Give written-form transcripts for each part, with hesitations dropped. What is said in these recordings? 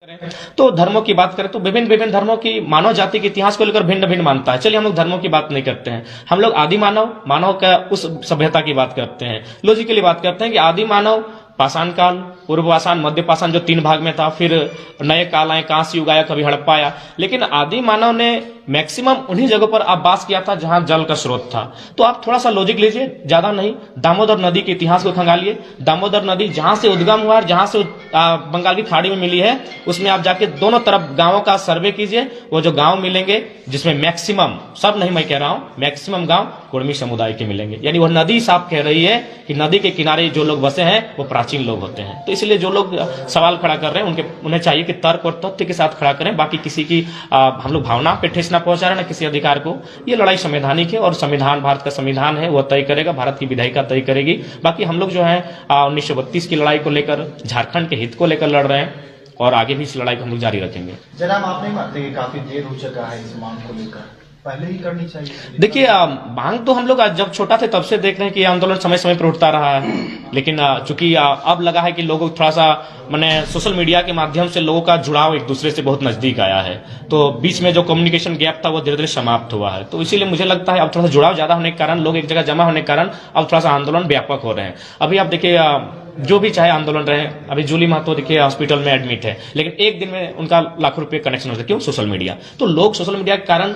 तो धर्मों की बात करें तो विभिन्न विभिन्न धर्मों की मानव जाति के इतिहास को लेकर भिन्न भिन्न मानता है। चलिए हम लोग धर्मों की बात नहीं करते हैं, हम लोग आदि मानव का उस सभ्यता की बात करते हैं। लॉजिकली बात करते हैं कि आदि मानव पाषाण काल, पूर्व पाषाण, मध्य पाषाण जो 3 भाग में था, फिर नए काल आए, कांस्य युग आया, कभी हड़प्पा आया। लेकिन आदि मानव ने मैक्सिमम उन्हीं जगहों पर आप वास किया था जहां जल का स्रोत था। तो आप थोड़ा सा लॉजिक लीजिए, ज्यादा नहीं, दामोदर नदी के इतिहास को खंगालिए। दामोदर नदी जहां से उद्गम हुआ, जहां से बंगाल की खाड़ी में मिली है, उसमें आप जाके दोनों तरफ गांवों का सर्वे कीजिए। वो जो गांव मिलेंगे जिसमें मैक्सिमम, सब नहीं मैं कह रहा हूं, मैक्सिमम गांव कुर्मी समुदाय के मिलेंगे। यानी वह नदी साफ कह रही है कि नदी के किनारे जो लोग बसे हैं वो प्राचीन लोग होते हैं। तो इसलिए जो लोग सवाल खड़ा कर रहे हैं उन्हें चाहिए कि तर्क और तथ्य के साथ खड़ा करें। बाकी किसी की हम लोग भावना पे ठेस ना पहुंचा रहे, ना किसी अधिकार को। ये लड़ाई संवैधानिक है और संविधान, भारत का संविधान है, वह तय करेगा, भारत की विधायिका तय करेगी। बाकी हम लोग जो है 1932 की लड़ाई को लेकर, झारखंड के हित को लेकर लड़ रहे हैं और आगे भी इस लड़ाई को हम लोग जारी रखेंगे। जनाब, आप नहीं मानते कि काफी देर हो चुका है इस मांग को लेकर, पहले ही करनी चाहिए? देखिए, मांग तो हम लोग जब छोटा थे तब से देख रहे हैं कि आंदोलन समय समय पर उठता रहा है। लेकिन चूंकि अब लगा है कि लोगों थोड़ा सा मैंने सोशल मीडिया के माध्यम से लोगों का जुड़ाव एक दूसरे से बहुत नजदीक आया है, तो बीच में जो कम्युनिकेशन गैप था वो धीरे धीरे समाप्त हुआ है। तो इसीलिए मुझे लगता है अब थोड़ा सा जुड़ाव ज्यादा होने के कारण, लोग एक जगह जमा होने के कारण अब थोड़ा सा आंदोलन व्यापक हो रहे हैं। अभी आप देखिए, जो भी चाहे आंदोलन रहे, अभी जूली महतो देखिए हॉस्पिटल में एडमिट है, लेकिन एक दिन में उनका लाखों रुपए कनेक्शन होता है। क्यों? Social media. तो लोग सोशल मीडिया के कारण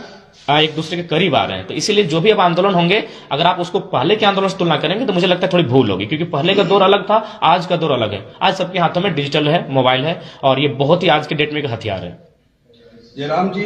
एक दूसरे के करीब आ रहे हैं। तो इसीलिए जो भी अब आंदोलन होंगे, अगर आप उसको पहले के आंदोलन से तुलना करेंगे तो मुझे लगता है थोड़ी भूल होगी, क्योंकि पहले का दौर अलग था, आज का दौर अलग है। आज सबके हाथों में डिजिटल है, मोबाइल है, और ये बहुत ही आज के डेट में एक हथियार है। जयराम जी,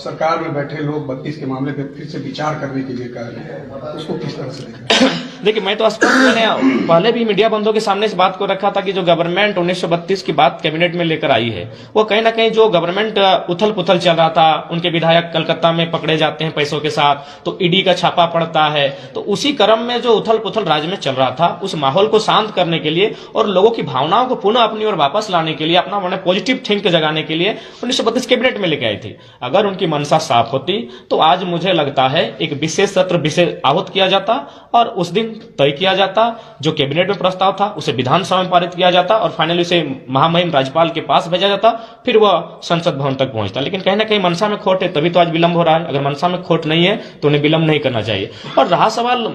सरकार में बैठे लोग 32 के मामले पे फिर से विचार करने के लिए कह रहे हैं, उसको किस तरह से देखें? देखिए, मैं तो स्पष्ट, मैंने पहले भी मीडिया बंधुओं के सामने इस बात को रखा था कि जो गवर्नमेंट 1932 की बात कैबिनेट में लेकर आई है, वो कहीं ना कहीं जो गवर्नमेंट उथल पुथल चल रहा था, उनके विधायक कलकत्ता में पकड़े जाते हैं पैसों के साथ, तो ईडी का छापा पड़ता है, तो उसी क्रम में जो उथल पुथल राज्य में चल रहा था, उस माहौल को शांत करने के लिए और लोगों की भावनाओं को पुनः अपनी ओर वापस लाने के लिए, अपना मैंने पॉजिटिव थिंक जगाने के लिए 1932 कैबिनेट में लेके आई थी। अगर उनकी मनसा साफ होती तो आज मुझे लगता है एक विशेष सत्र विशेष आहूत किया जाता और उस दिन तय किया जाता, जो कैबिनेट में प्रस्ताव था उसे विधानसभा में पारित किया जाता और फाइनली उसे महामहिम राज्यपाल के पास भेजा जाता, फिर वह संसद भवन तक पहुंचता। लेकिन कहीं ना कहीं मनसा में खोट है, तभी तो आज विलंब हो रहा है। अगर मनसा में खोट नहीं है तो उन्हें विलंब नहीं करना चाहिए। और रहा सवाल,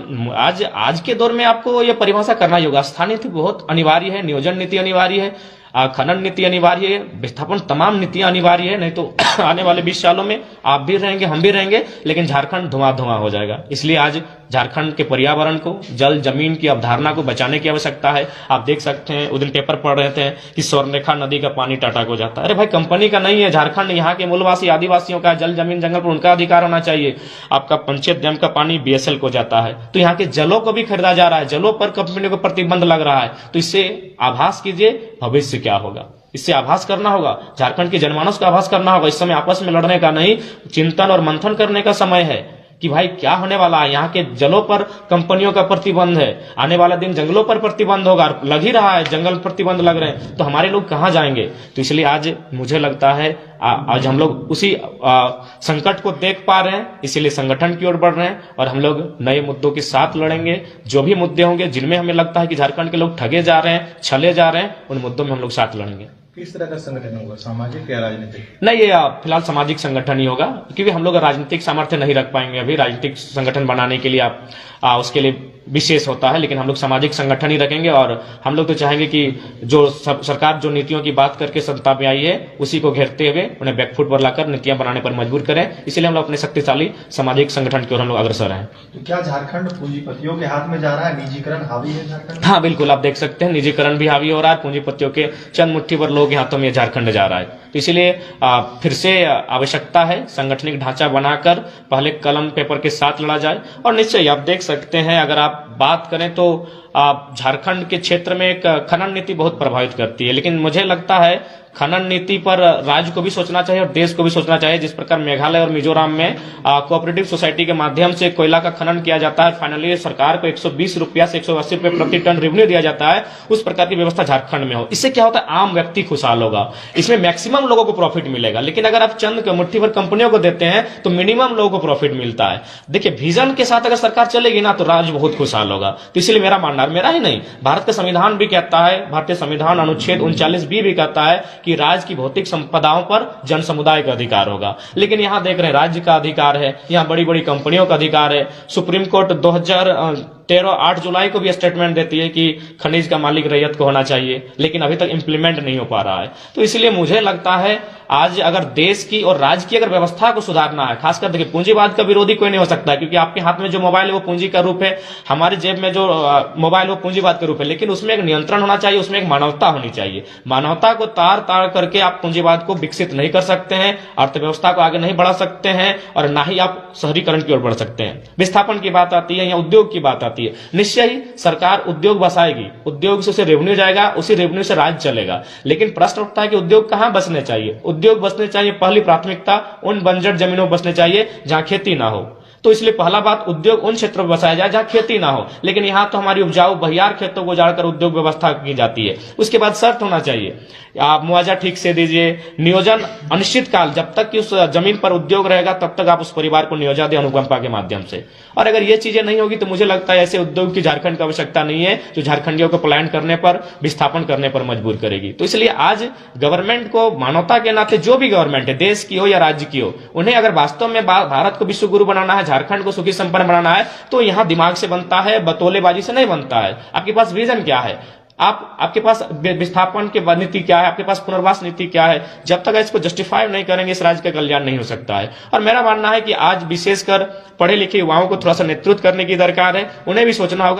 आज के दौर में आपको यह परिभाषा करना ही होगा, स्थानीय नीति बहुत अनिवार्य है, नियोजन नीति अनिवार्य है, खनन नीति अनिवार्य है, विस्थापन, तमाम नीतियां अनिवार्य है। नहीं तो आने वाले 20 सालों में आप भी रहेंगे, हम भी रहेंगे, लेकिन झारखंड धुआं धुआं हो जाएगा। इसलिए आज झारखंड के पर्यावरण को, जल जमीन की अवधारणा को बचाने की आवश्यकता है। आप देख सकते हैं, उस दिन पेपर पढ़ रहे थे कि स्वर्णरेखा नदी का पानी टाटा को जाता है। अरे भाई, कंपनी का नहीं है, झारखंड यहाँ के मूलवासी आदिवासियों का, जल जमीन जंगल पर उनका अधिकार होना चाहिए। आपका पंचेत डैम का पानी बीएसएल को जाता है, तो यहाँ के जलों को भी खरीदा जा रहा है, जलों पर कंपनी को प्रतिबंध लग रहा है। तो इससे आभास कीजिए भविष्य क्या होगा, इससे आभास करना होगा, झारखंड के जनमानस का आभास करना होगा। इस समय आपस में लड़ने का नहीं, चिंतन और मंथन करने का समय है कि भाई क्या होने वाला है। यहाँ के जलों पर कंपनियों का प्रतिबंध है, आने वाला दिन जंगलों पर प्रतिबंध होगा, लग ही रहा है, जंगल प्रतिबंध लग रहे हैं, तो हमारे लोग कहाँ जाएंगे। तो इसलिए आज मुझे लगता है आज हम लोग उसी संकट को देख पा रहे हैं, इसीलिए संगठन की ओर बढ़ रहे हैं और हम लोग नए मुद्दों के साथ लड़ेंगे। जो भी मुद्दे होंगे जिनमें हमें लगता है कि झारखंड के लोग ठगे जा रहे हैं, छले जा रहे हैं, उन मुद्दों में हम लोग साथ लड़ेंगे। किस तरह का संगठन होगा, सामाजिक या राजनीतिक? नहीं, ये फिलहाल सामाजिक संगठन ही होगा, क्योंकि हम लोग राजनीतिक सामर्थ्य नहीं रख पाएंगे अभी। राजनीतिक संगठन बनाने के लिए आप उसके लिए विशेष होता है, लेकिन हम लोग सामाजिक संगठन ही रखेंगे। और हम लोग तो चाहेंगे कि जो सरकार जो नीतियों की बात करके सत्ता में आई है, उसी को घेरते हुए उन्हें बैकफुट पर लाकर नीतियां बनाने पर मजबूर करें। इसलिए हम लोग अपने शक्तिशाली सामाजिक संगठन की ओर हम लोग अग्रसर हैं। तो क्या झारखंड पूंजीपतियों के हाथ में जा रहा है, निजीकरण हावी है झारखंड? हाँ बिल्कुल, आप देख सकते हैं निजीकरण भी हावी हो रहा है, पूंजीपतियों के चंद मुट्ठी भर लोगों के हाथों में झारखंड जा रहा है। तो इसीलिए फिर से आवश्यकता है सांगठनिक ढांचा बनाकर पहले कलम पेपर के साथ लड़ा जाए। और निश्चय आप देख सकते हैं, अगर आप बात करें तो झारखंड के क्षेत्र में एक खनन नीति बहुत प्रभावित करती है, लेकिन मुझे लगता है खनन नीति पर राज्य को भी सोचना चाहिए और देश को भी सोचना चाहिए। जिस प्रकार मेघालय और मिजोरम में कोऑपरेटिव सोसाइटी के माध्यम से कोयला का खनन किया जाता है, फाइनली सरकार को 120 रुपया से 180 रुपये प्रति टन रेवेन्यू दिया जाता है, उस प्रकार की व्यवस्था झारखंड में हो। इससे क्या होता है, आम व्यक्ति खुशहाल होगा, इसमें मैक्सिमम लोगों को प्रॉफिट मिलेगा। लेकिन अगर आप चंद मुट्ठी भर कंपनियों को देते हैं तो मिनिमम लोगों को प्रॉफिट मिलता है। देखिए, विजन के साथ अगर सरकार चलेगी ना तो राज्य बहुत खुशहाल होगा। तो इसलिए मेरा मानना, मेरा ही नहीं, भारत का संविधान भी कहता है, भारतीय संविधान अनुच्छेद 39B भी कहता है कि राज्य की भौतिक संपदाओं पर जन समुदाय का अधिकार होगा। लेकिन यहाँ देख रहे हैं राज्य का अधिकार है, यहाँ बड़ी बड़ी कंपनियों का अधिकार है। सुप्रीम कोर्ट 2013 8 जुलाई को भी स्टेटमेंट देती है कि खनिज का मालिक रैयत को होना चाहिए, लेकिन अभी तक इंप्लीमेंट नहीं हो पा रहा है। तो इसलिए मुझे लगता है आज अगर देश की और राज्य की अगर व्यवस्था को सुधारना है, खासकर देखिए पूंजीवाद का विरोधी कोई नहीं हो सकता, क्योंकि आपके हाथ में जो मोबाइल है वो पूंजी का रूप है, हमारी जेब में जो मोबाइल वो पूंजीवाद का रूप है, लेकिन उसमें एक नियंत्रण होना चाहिए, उसमें एक मानवता होनी चाहिए। मानवता को तार तार करके आप पूंजीवाद को विकसित नहीं कर सकते हैं, अर्थव्यवस्था को आगे नहीं बढ़ा सकते हैं, और ना ही आप शहरीकरण की ओर बढ़ सकते हैं। विस्थापन की बात आती है या उद्योग की बात आती है, निश्चय ही सरकार उद्योग बसाएगी, उद्योग से उसे रेवेन्यू जाएगा, उसी रेवेन्यू से राज्य चलेगा। लेकिन प्रश्न उठता है कि उद्योग कहां बसने चाहिए? उद्योग बसने चाहिए, पहली प्राथमिकता उन बंजर जमीनों पर बसने चाहिए जहां खेती ना हो। तो इसलिए पहला बात, उद्योग उन क्षेत्रों में बसाया जाए जहां खेती ना हो। लेकिन यहां तो हमारी उपजाऊ बहियार खेतों को उजाड़कर उद्योग व्यवस्था की जाती है। उसके बाद शर्त होना चाहिए, आप मुआवजा ठीक से दीजिए, नियोजन अनिश्चित काल, जब तक कि उस जमीन पर उद्योग रहेगा तब तक आप उस परिवार को नियोजन दें अनुकंपा के माध्यम से। और अगर ये चीजें नहीं होगी तो मुझे लगता है ऐसे उद्योग की झारखंड की आवश्यकता नहीं है जो झारखंडियों को पलायन करने पर, विस्थापन करने पर मजबूर करेगी। तो इसलिए आज गवर्नमेंट को मानवता के नाते, जो भी गवर्नमेंट है, देश की हो या राज्य की हो, उन्हें अगर वास्तव में भारत को विश्व गुरु बनाना है, झारखंड को सुखी संपन्न बनाना है, तो यहां दिमाग से बनता है, बतौलेबाजी से नहीं बनता है। आपके पास विजन क्या है? आपके पास विस्थापन की नीति क्या है? आपके पास पुनर्वास नीति क्या है? जब तक इसको जस्टिफाई नहीं करेंगे, इस राज्य का कल्याण नहीं हो सकता है। और मेरा मानना है कि आज विशेषकर पढ़े लिखे युवाओं को थोड़ा सा नेतृत्व करने की दरकार है, उन्हें भी सोचना होगा।